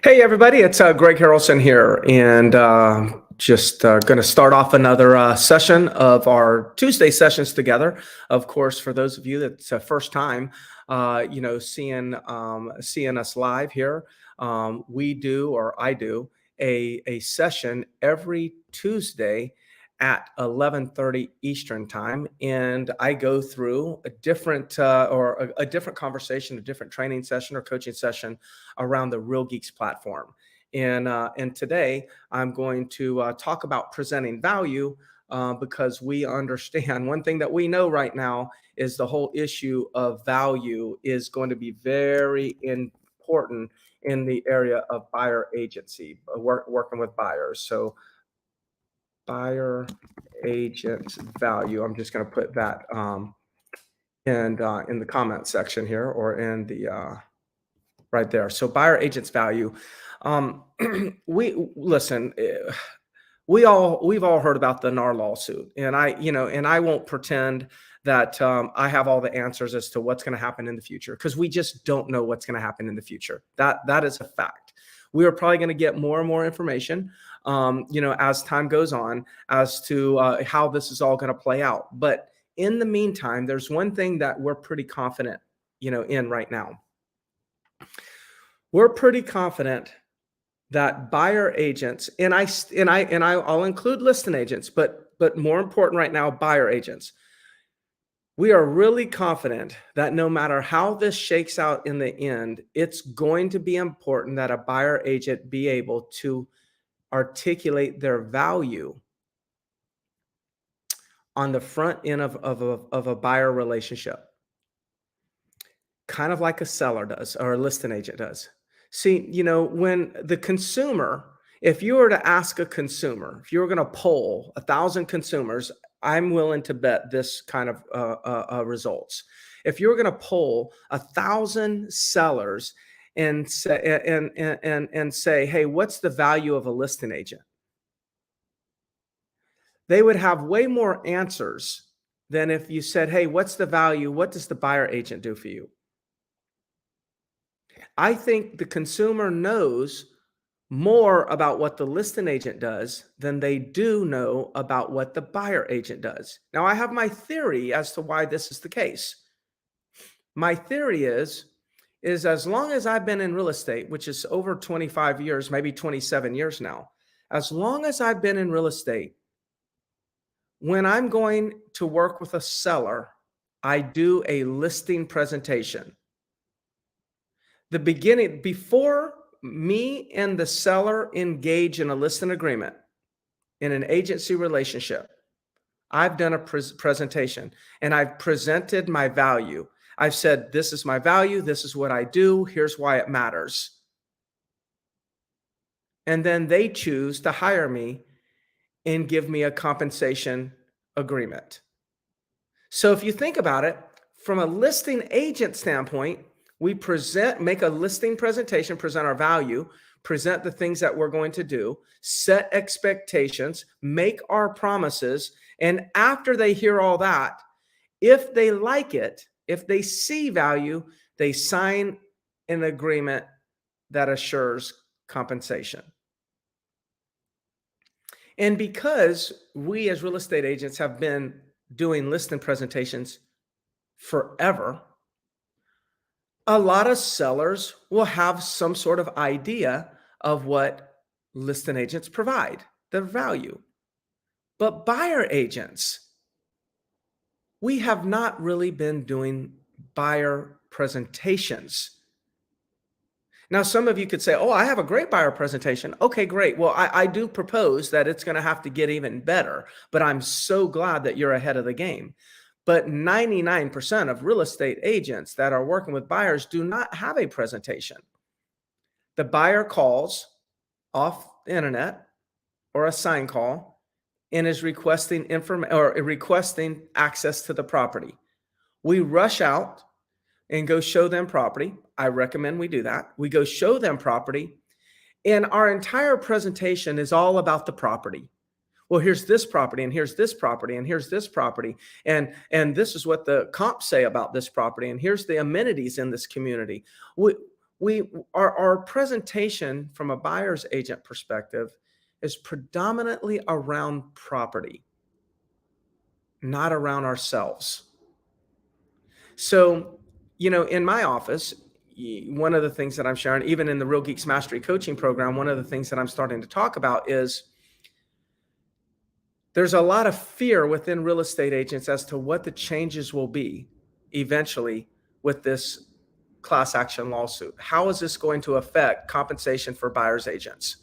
Hey, everybody, it's Greg Harrelson here, and just going to start off another session of our Tuesday sessions together. Of course, for those of you that's first time, seeing us live here, we do, or I do, a session every Tuesday at 11:30 Eastern time, and I go through a different a different conversation, a different training session or coaching session around the Real Geeks platform. And today I'm going to talk about presenting value because we understand one thing that we know right now is the whole issue of value is going to be very important in the area of buyer agency, working with buyers. So buyer agent value. I'm just going to put that in the comment section here, or in the right there. So buyer agents value. Um, we listen. We've all heard about the NAR lawsuit, and I won't pretend that I have all the answers as to what's going to happen in the future, because we just don't know what's going to happen in the future. That is a fact. We are probably going to get more and more information, as time goes on, as to how this is all going to play out. But in the meantime, there's one thing that we're pretty confident, in right now. We're pretty confident that buyer agents, and I'll include listing agents, but more important right now, buyer agents. We are really confident that no matter how this shakes out in the end, it's going to be important that a buyer agent be able to articulate their value on the front end of a buyer relationship, kind of like a seller does or a listing agent does. See, when the consumer, if you were to ask a consumer, if you were going to poll 1,000 consumers, I'm willing to bet this kind of results. If you were going to poll 1,000 sellers and say, hey, what's the value of a listing agent? They would have way more answers than if you said, hey, what's the value? What does the buyer agent do for you? I think the consumer knows more about what the listing agent does than they do know about what the buyer agent does. Now, I have my theory as to why this is the case. My theory is as long as I've been in real estate, which is over 25 years, maybe 27 years now, as long as I've been in real estate, when I'm going to work with a seller, I do a listing presentation. The beginning, before me and the seller engage in a listing agreement, in an agency relationship, I've done a presentation and I've presented my value. I've said, this is my value. This is what I do. Here's why it matters. And then they choose to hire me and give me a compensation agreement. So if you think about it, from a listing agent standpoint, we make a listing presentation, present our value, present the things that we're going to do, set expectations, make our promises. And after they hear all that, if they like it, if they see value, they sign an agreement that assures compensation. And because we as real estate agents have been doing listing presentations forever, a lot of sellers will have some sort of idea of what listing agents provide, their value. But buyer agents, we have not really been doing buyer presentations. Now, some of you could say, oh, I have a great buyer presentation. Okay, great. Well, I do propose that it's going to have to get even better, but I'm so glad that you're ahead of the game. But 99% of real estate agents that are working with buyers do not have a presentation. The buyer calls off the internet or a sign call and is requesting information or requesting access to the property. We rush out and go show them property. I recommend we do that. We go show them property, and our entire presentation is all about the property. Well, here's this property, and here's this property, and here's this property, and this is what the comps say about this property, and here's the amenities in this community. our presentation from a buyer's agent perspective is predominantly around property, not around ourselves. So, in my office, one of the things that I'm sharing, even in the Real Geeks Mastery coaching program, one of the things that I'm starting to talk about is there's a lot of fear within real estate agents as to what the changes will be eventually with this class action lawsuit. How is this going to affect compensation for buyer's agents?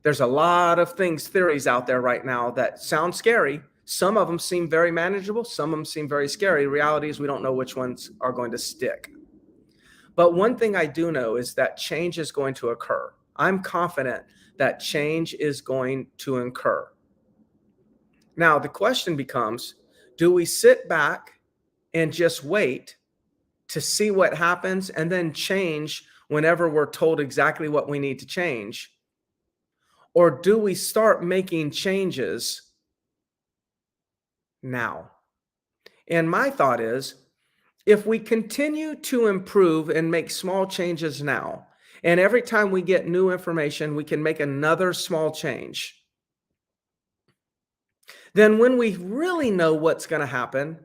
There's a lot of theories out there right now that sound scary. Some of them seem very manageable. Some of them seem very scary. The reality is we don't know which ones are going to stick. But one thing I do know is that change is going to occur. I'm confident that change is going to occur. Now, the question becomes, do we sit back and just wait to see what happens and then change whenever we're told exactly what we need to change? Or do we start making changes now? And my thought is, if we continue to improve and make small changes now, and every time we get new information, we can make another small change, then when we really know what's going to happen,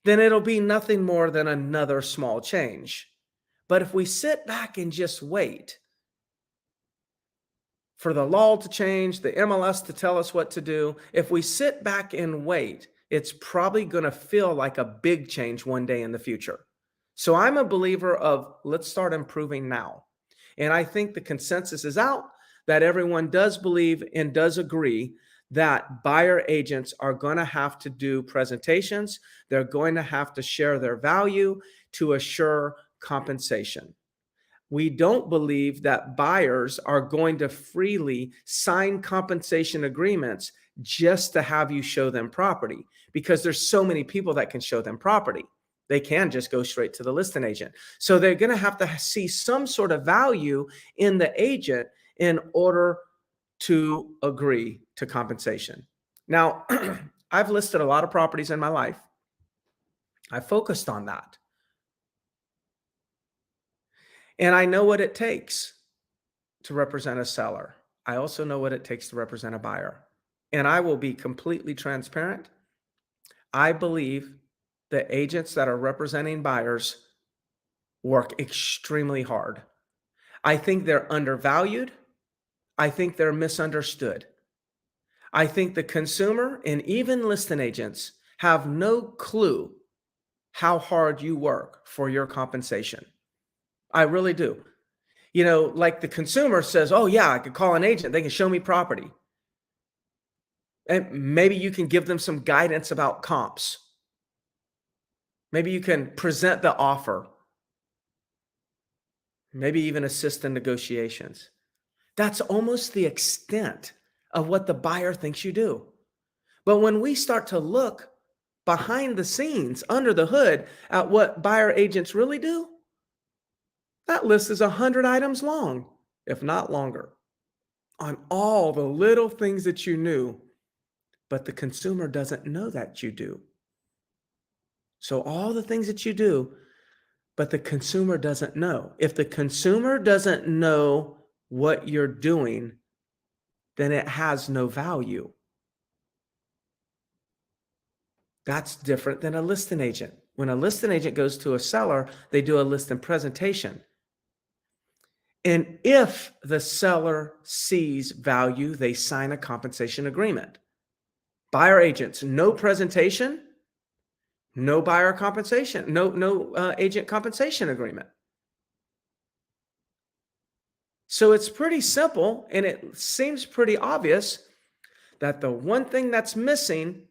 then it'll be nothing more than another small change. But if we sit back and just wait for the law to change, the MLS to tell us what to do, if we sit back and wait, it's probably going to feel like a big change one day in the future. So I'm a believer of let's start improving now. And I think the consensus is out that everyone does believe and does agree that buyer agents are going to have to do presentations. They're going to have to share their value to assure compensation. We don't believe that buyers are going to freely sign compensation agreements just to have you show them property, because there's so many people that can show them property. They can just go straight to the listing agent. So they're going to have to see some sort of value in the agent in order to agree to compensation. Now, I've listed a lot of properties in my life. I focused on that. And I know what it takes to represent a seller. I also know what it takes to represent a buyer. And I will be completely transparent. I believe the agents that are representing buyers work extremely hard. I think they're undervalued. I think they're misunderstood. I think the consumer and even listing agents have no clue how hard you work for your compensation. I really do. Like the consumer says, oh yeah, I could call an agent. They can show me property. And maybe you can give them some guidance about comps. Maybe you can present the offer. Maybe even assist in negotiations. That's almost the extent of what the buyer thinks you do. But when we start to look behind the scenes, under the hood, at what buyer agents really do, that list is 100 items long, if not longer, on all the little things that you knew, but the consumer doesn't know that you do. So all the things that you do, but the consumer doesn't know. If the consumer doesn't know what you're doing, then it has no value. That's different than a listing agent. When a listing agent goes to a seller, they do a listing presentation. And if the seller sees value, they sign a compensation agreement. Buyer agents, no presentation, no buyer compensation, no agent compensation agreement. So it's pretty simple, and it seems pretty obvious that the one thing that's missing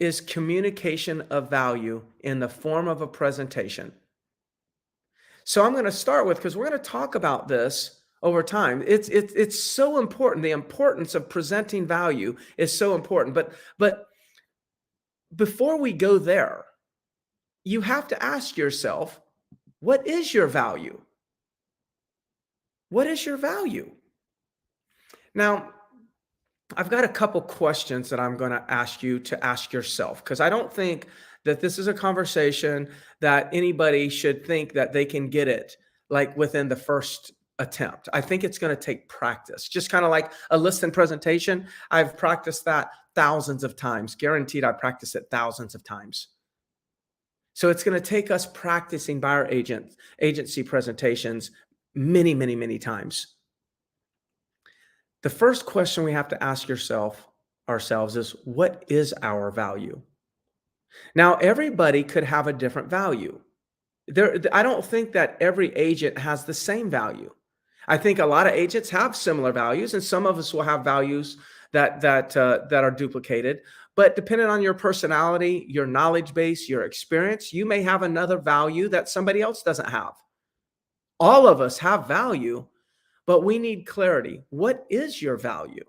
is communication of value in the form of a presentation. So I'm going to start with, because we're going to talk about this over time. It's so important. The importance of presenting value is so important. But before we go there, you have to ask yourself, what is your value? What is your value? Now, I've got a couple questions that I'm going to ask you to ask yourself, because I don't think that this is a conversation that anybody should think that they can get it like within the first attempt. I think it's going to take practice, just kind of like a list and presentation. I've practiced that thousands of times, guaranteed. I practice it thousands of times. So it's going to take us practicing buyer agency presentations many, many, many times. The first question we have to ask ourselves is, what is our value? Now, everybody could have a different value. I don't think that every agent has the same value. I think a lot of agents have similar values, and some of us will have values that are duplicated. But depending on your personality, your knowledge base, your experience, you may have another value that somebody else doesn't have. All of us have value, but we need clarity. What is your value?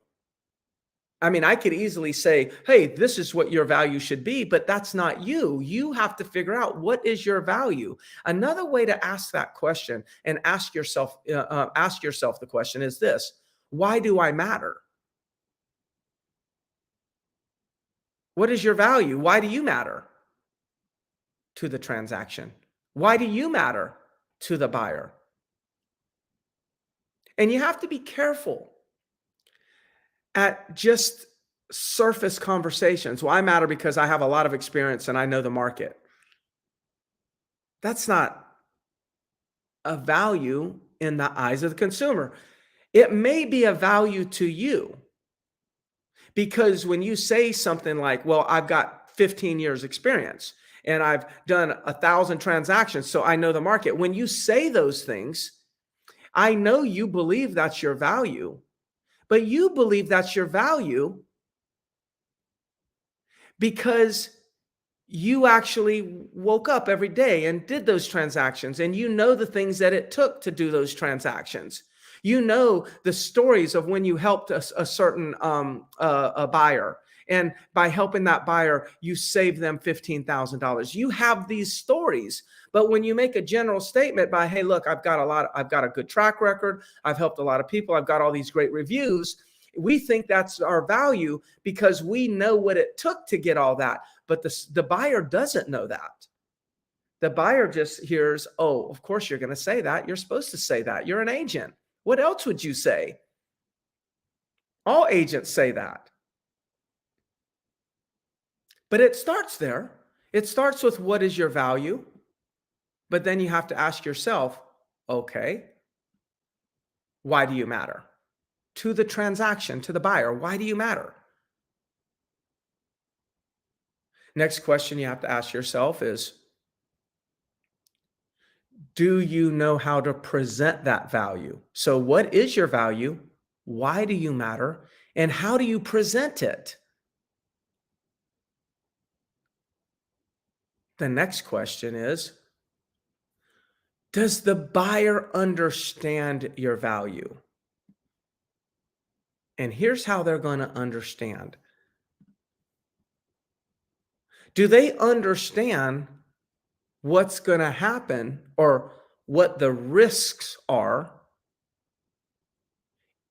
I mean, I could easily say, hey, this is what your value should be, but that's not you. You have to figure out, what is your value. Another way to ask that question and ask yourself the question is this: why do I matter? What is your value? Why do you matter to the transaction? Why do you matter to the buyer? And you have to be careful at just surface conversations. Well, I matter because I have a lot of experience and I know the market. That's not a value in the eyes of the consumer. It may be a value to you, because when you say something like, well, I've got 15 years experience and I've done 1,000 transactions, so I know the market. When you say those things, I know you believe that's your value, but you believe that's your value because you actually woke up every day and did those transactions, and you know the things that it took to do those transactions. You know the stories of when you helped a certain a buyer, and by helping that buyer, you saved them $15,000. You have these stories, but when you make a general statement by, hey, look, I've got a good track record, I've helped a lot of people, I've got all these great reviews, we think that's our value because we know what it took to get all that. But the buyer doesn't know that. The buyer just hears, oh, of course you're going to say that. You're supposed to say that. You're an agent. What else would you say? All agents say that. But it starts there. It starts with, what is your value? But then you have to ask yourself, okay, why do you matter? To the transaction, to the buyer, why do you matter? Next question you have to ask yourself is, do you know how to present that value? So what is your value? Why do you matter? And how do you present it? The next question is, does the buyer understand your value? And here's how they're going to understand. Do they understand what's going to happen or what the risks are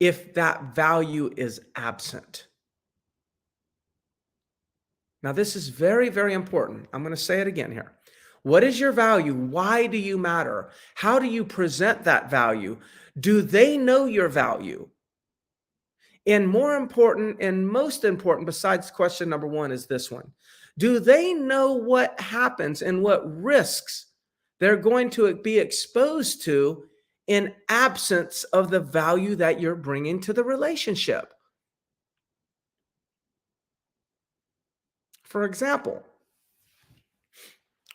if that value is absent? Now, this is very, very important. I'm going to say it again here. What is your value? Why do you matter? How do you present that value? Do they know your value? And more important and most important, besides question number one, is this one. Do they know what happens and what risks they're going to be exposed to in absence of the value that you're bringing to the relationship? For example,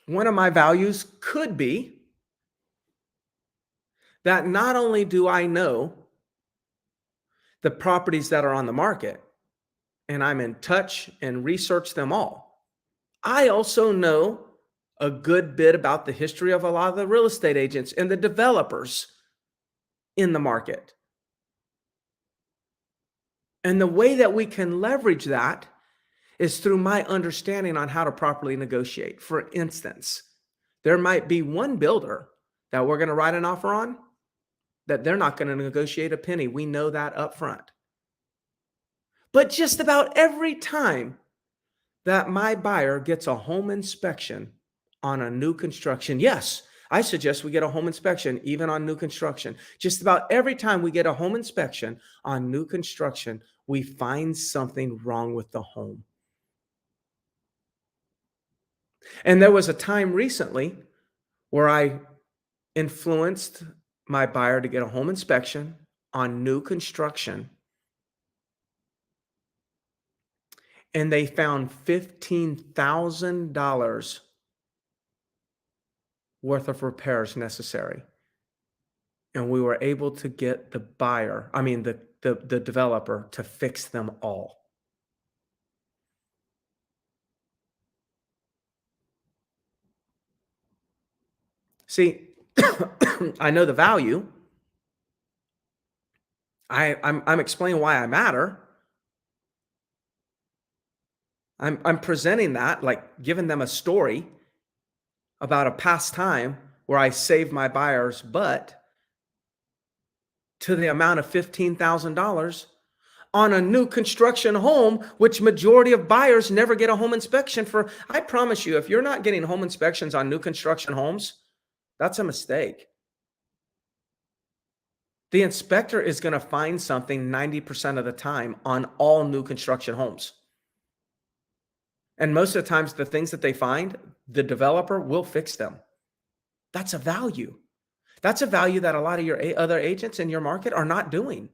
one of my values could be that not only do I know the properties that are on the market, and I'm in touch and research them all, I also know a good bit about the history of a lot of the real estate agents and the developers in the market. And the way that we can leverage that is through my understanding on how to properly negotiate. For instance, there might be one builder that we're going to write an offer on that they're not going to negotiate a penny. We know that up front. But just about every time that my buyer gets a home inspection on a new construction. Yes, I suggest we get a home inspection even on new construction. Just about every time we get a home inspection on new construction, we find something wrong with the home. And there was a time recently where I influenced my buyer to get a home inspection on new construction, and they found $15,000 worth of repairs necessary. And we were able to get the buyer, I mean, the developer to fix them all. See, I know the value. I'm explaining why I matter. I'm presenting that, like giving them a story about a past time where I saved my buyer's butt to the amount of $15,000 on a new construction home, which majority of buyers never get a home inspection for. I promise you, if you're not getting home inspections on new construction homes, that's a mistake. The inspector is going to find something 90% of the time on all new construction homes. And most of the times, the things that they find, the developer will fix them. That's a value. That's a value that a lot of your other agents in your market are not doing.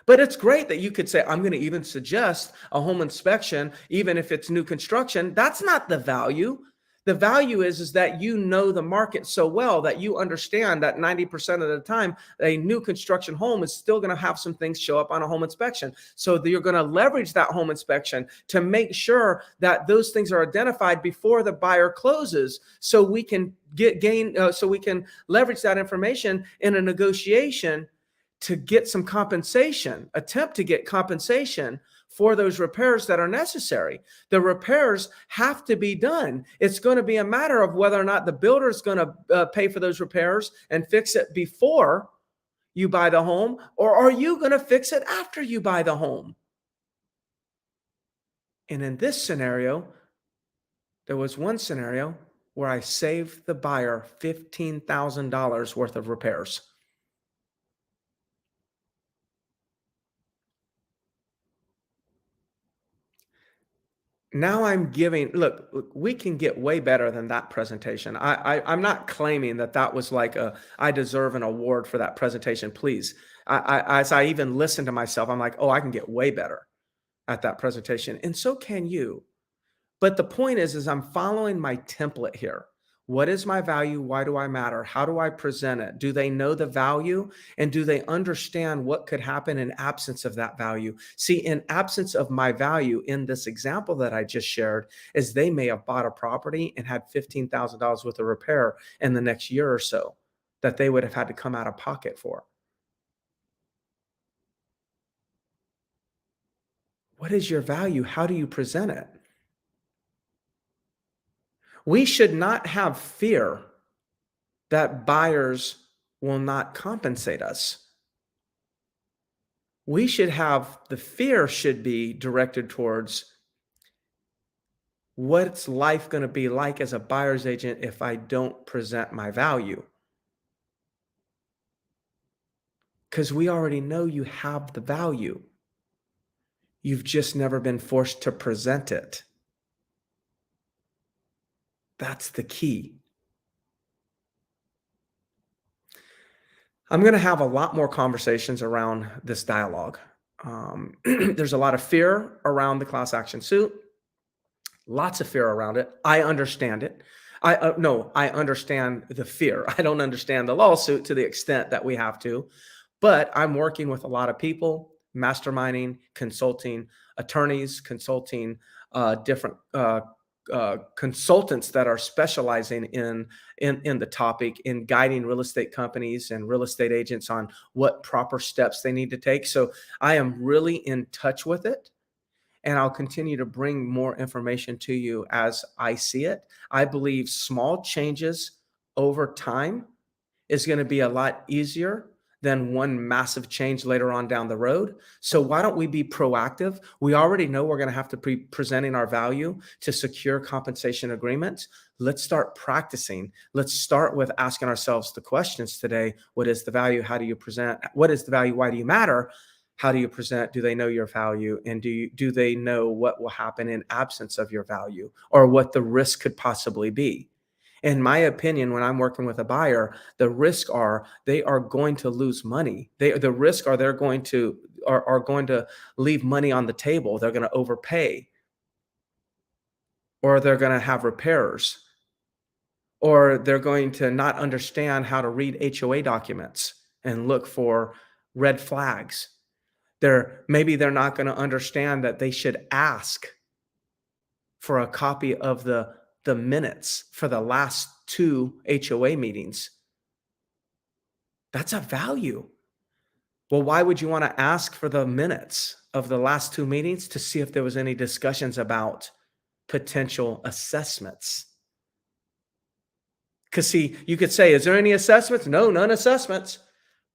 But it's great that you could say, I'm going to even suggest a home inspection, even if it's new construction. That's not the value. The value is that you know the market so well that you understand that 90% of the time, a new construction home is still going to have some things show up on a home inspection. So you're going to leverage that home inspection to make sure that those things are identified before the buyer closes, so we can so we can leverage that information in a negotiation to get some compensation, attempt to get compensation for those repairs that are necessary. The repairs have to be done. It's going to be a matter of whether or not the builder is going to pay for those repairs and fix it before you buy the home, or are you going to fix it after you buy the home? And in this scenario, there was one scenario where I saved the buyer $15,000 worth of repairs. Now I'm giving, look, we can get way better than that presentation. I'm not claiming that that was like I deserve an award for that presentation. Please. As I even listen to myself, I'm like, oh, I can get way better at that presentation. And so can you. But the point is I'm following my template here. What is my value? Why do I matter? How do I present it? Do they know the value? And do they understand what could happen in absence of that value? See, in absence of my value in this example that I just shared, is they may have bought a property and had $15,000 worth of repair in the next year or so that they would have had to come out of pocket for. What is your value? How do you present it? We should not have fear that buyers will not compensate us. We should have, the fear should be directed towards what's life going to be like as a buyer's agent if I don't present my value. Because we already know you have the value. You've just never been forced to present it. That's the key. I'm going to have a lot more conversations around this dialogue. There's a lot of fear around the class action suit, lots of fear around it. I understand it. I understand the fear. I don't understand the lawsuit to the extent that we have to, but I'm working with a lot of people, masterminding, consulting, attorneys, consulting, different consultants that are specializing in the topic, in guiding real estate companies and real estate agents on what proper steps they need to take. So I am really in touch with it, and I'll continue to bring more information to you as I see it. I believe small changes over time is going to be a lot easier than one massive change later on down the road. So why don't we be proactive? We already know we're going to have to be presenting our value to secure compensation agreements. Let's start practicing. Let's start with asking ourselves the questions today. What is the value? How do you present? What is the value? Why do you matter? How do you present? Do they know your value? And do they know what will happen in absence of your value, or what the risk could possibly be? In my opinion, when I'm working with a buyer, the risk are they are going to lose money. The risk are they're going to are going to leave money on the table. They're going to overpay, or they're going to have repairs, or they're going to not understand how to read HOA documents and look for red flags. They're not going to understand that they should ask for a copy of the minutes for the last 2 HOA meetings. That's a value. Well, why would you want to ask for the minutes of the last 2 meetings? To see if there was any discussions about potential assessments. Because see, you could say, is there any assessments? No, none assessments.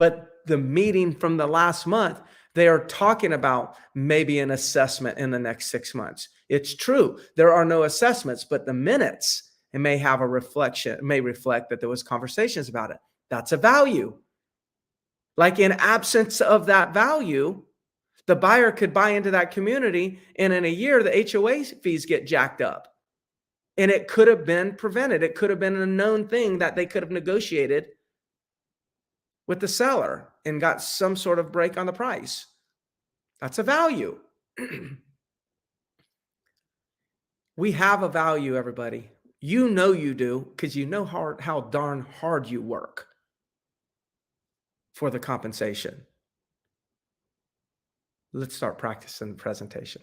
But the meeting from the last month, they are talking about maybe an assessment in the next 6 months. It's true. There are no assessments, but the minutes, it may have a reflection, it may reflect that there was conversations about it. That's a value. Like, in absence of that value, the buyer could buy into that community, and in a year, the HOA fees get jacked up. And it could have been prevented. It could have been a known thing that they could have negotiated with the seller and got some sort of break on the price. That's a value. We have a value, everybody. You know you do, because you know how darn hard you work for the compensation. Let's start practicing the presentation.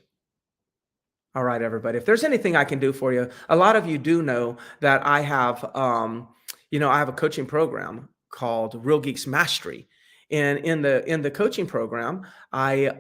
All right, everybody. If there's anything I can do for you, a lot of you do know that I have, I have a coaching program called Real Geeks Mastery, and in the coaching program, I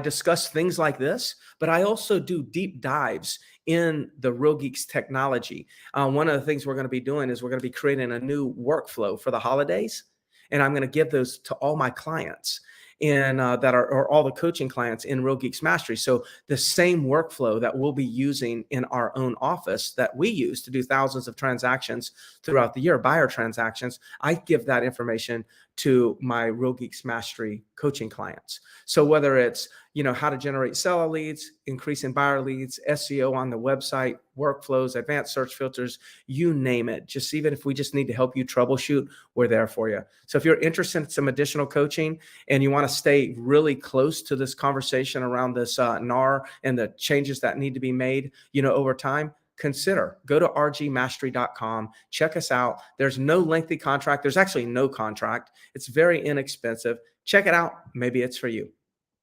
discuss things like this, but I also do deep dives in the Real Geeks technology. One of the things we're going to be doing is we're going to be creating a new workflow for the holidays, and I'm going to give those to all my clients, and that are or all the coaching clients in Real Geeks Mastery. So the same workflow that we'll be using in our own office that we use to do thousands of transactions throughout the year, buyer transactions, I give that information to my Real Geeks Mastery coaching clients. So whether it's, how to generate seller leads, increasing buyer leads, SEO on the website, workflows, advanced search filters, you name it. Just even if we just need to help you troubleshoot, we're there for you. So if you're interested in some additional coaching and you want to stay really close to this conversation around this NAR and the changes that need to be made, over time, go to rgmastery.com. Check us out. There's no lengthy contract. There's actually no contract. It's very inexpensive. Check it out. Maybe it's for you.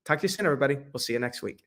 Talk to you soon, everybody. We'll see you next week.